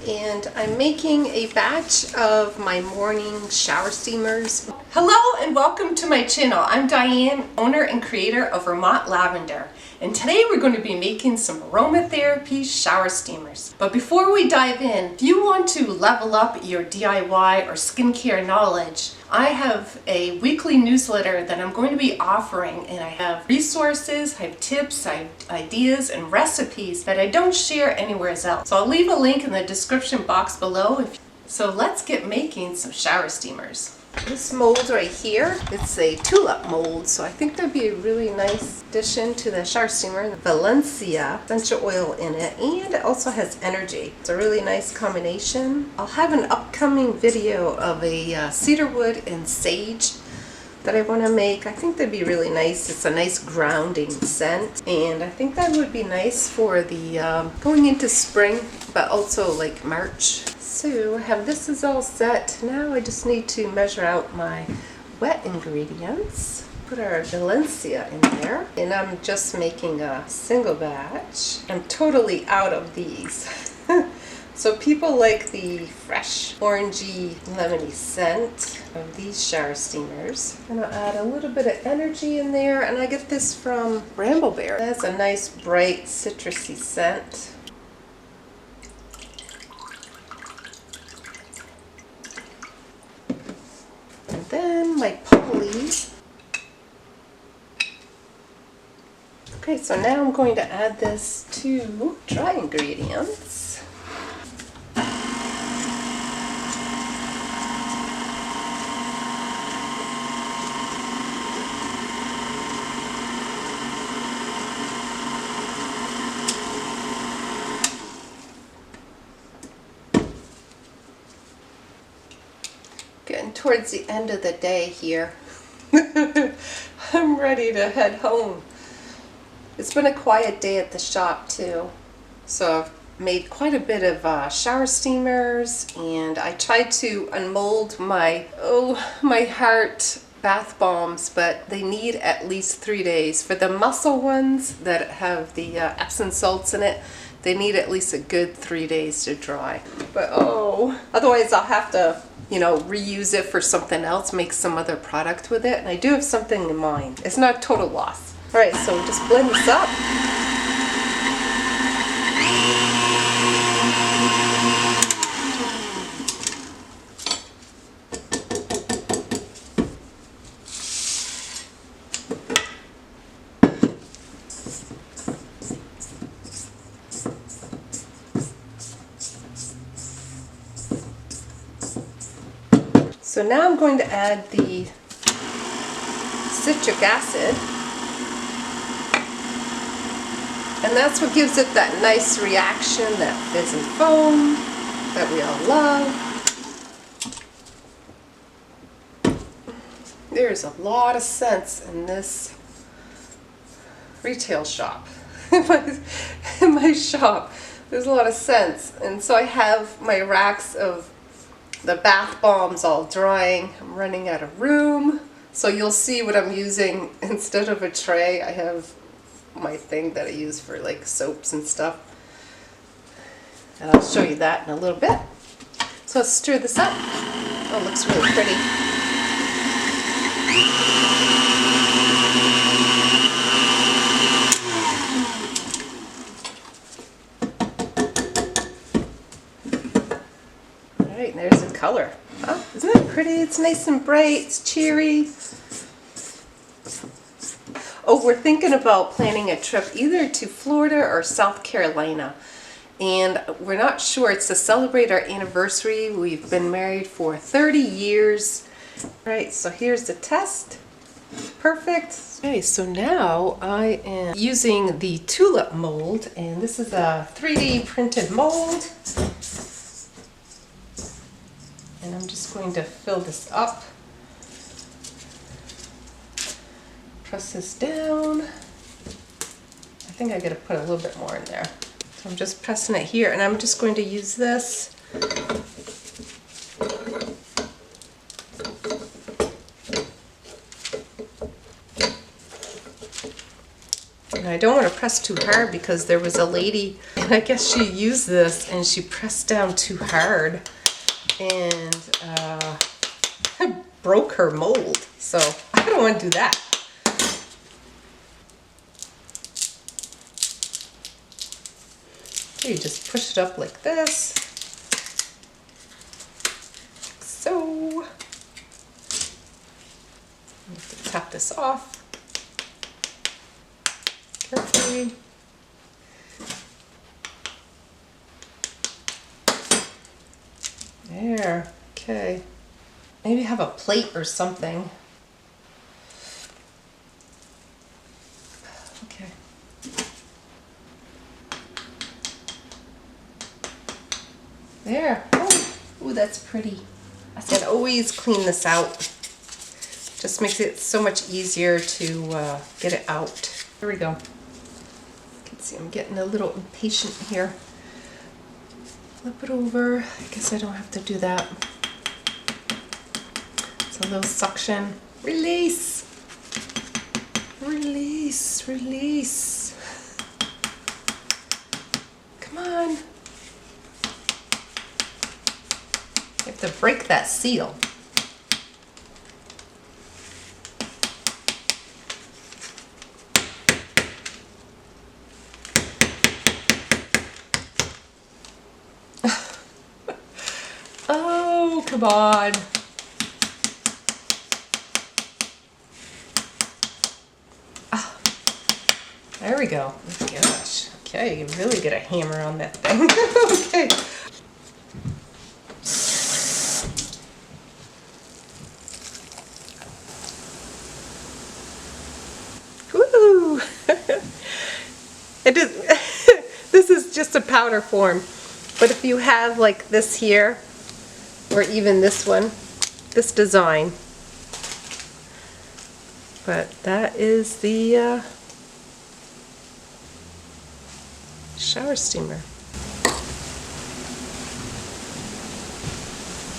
and I'm making a batch of my morning shower steamers. Hello and welcome to my channel. I'm Diane, owner and creator of Vermont Lavender, and today we're going to be making some aromatherapy shower steamers. But before we dive in, if you want to level up your DIY or skincare knowledge, I have a weekly newsletter that I'm going to be offering, and I have resources, I have tips, I have ideas and recipes that I don't share anywhere else. So I'll leave a link in the description box below. So let's get making some shower steamers. This mold right here, it's a tulip mold, so I think that'd be a really nice addition to the shower steamer. Valencia essential oil in it, and it also has energy. It's a really nice combination. I'll have an upcoming video of a cedarwood and sage that I want to make. I think that'd be really nice. It's a nice grounding scent, and I think that would be nice for the going into spring, but also like March. So I have this is all set. Now I just need to measure out my wet ingredients. Put our Valencia in there, and I'm just making a single batch. I'm totally out of these. So people like the fresh orangey lemony scent of these shower steamers. And I'll add a little bit of energy in there, and I get this from Brambleberry. That's a nice bright citrusy scent. And then my poly. Okay, so now I'm going to add this to dry ingredients. Getting towards the end of the day here. I'm ready to head home. It's been a quiet day at the shop too. So I've made quite a bit of shower steamers, and I tried to unmold my heart bath bombs, but they need at least 3 days. For the muscle ones that have the Epsom salts in it, they need at least a good 3 days to dry. But otherwise I'll have to, reuse it for something else, make some other product with it. And I do have something in mind. It's not a total loss. All right, so just blend this up. So now I'm going to add the citric acid, and that's what gives it that nice reaction, that fizz and foam that we all love. There's a lot of scents in this retail shop. in my shop, there's a lot of scents, and so I have my racks of the bath bombs all drying. I'm running out of room, so you'll see what I'm using. Instead of a tray, I have my thing that I use for like soaps and stuff, and I'll show you that in a little bit. So let's stir this up. Oh, it looks really pretty. Alright, there's the color. Oh, isn't that pretty? It's nice and bright, it's cheery. Oh, we're thinking about planning a trip either to Florida or South Carolina. And we're not sure. It's to celebrate our anniversary. We've been married for 30 years. Right, so here's the test. Perfect. Okay, so now I am using the tulip mold, and this is a 3D printed mold. And I'm just going to fill this up. Press this down. I think I gotta put a little bit more in there. So I'm just pressing it here, and I'm just going to use this. And I don't want to press too hard because there was a lady, and I guess she used this and she pressed down too hard and broke her mold. So I don't want to do that. So you just push it up like this. Like so. You have to tap this off carefully. There, okay. Maybe have a plate or something. Okay. There. Oh, ooh, that's pretty. I said always clean this out. Just makes it so much easier to get it out. Here we go. You can see I'm getting a little impatient here. Flip it over. I guess I don't have to do that. It's a little suction. Release! Release, release. Come on. You have to break that seal. Oh, come on. Ah, there we go. Oh my gosh. Okay, you really get a hammer on that thing. Okay. Woo! It is. This is just a powder form, but if you have like this here, or even this one, this design. But that is the shower steamer.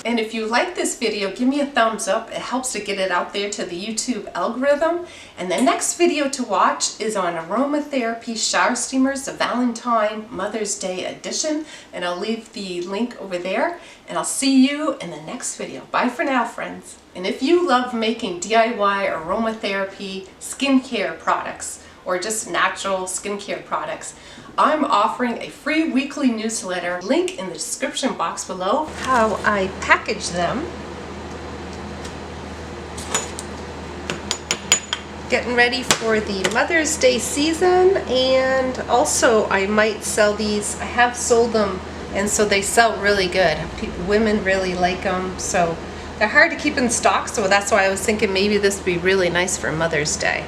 And if you like this video, give me a thumbs up. It helps to get it out there to the YouTube algorithm. And the next video to watch is on aromatherapy shower steamers, the Valentine Mother's Day edition. And I'll leave the link over there. And I'll see you in the next video. Bye for now, friends. And if you love making DIY aromatherapy skincare products, or just natural skincare products, I'm offering a free weekly newsletter, link in the description box below, how I package them. Getting ready for the Mother's Day season, and also I might sell these. I have sold them, and so they sell really good. Women really like them, so they're hard to keep in stock, so that's why I was thinking maybe this would be really nice for Mother's Day.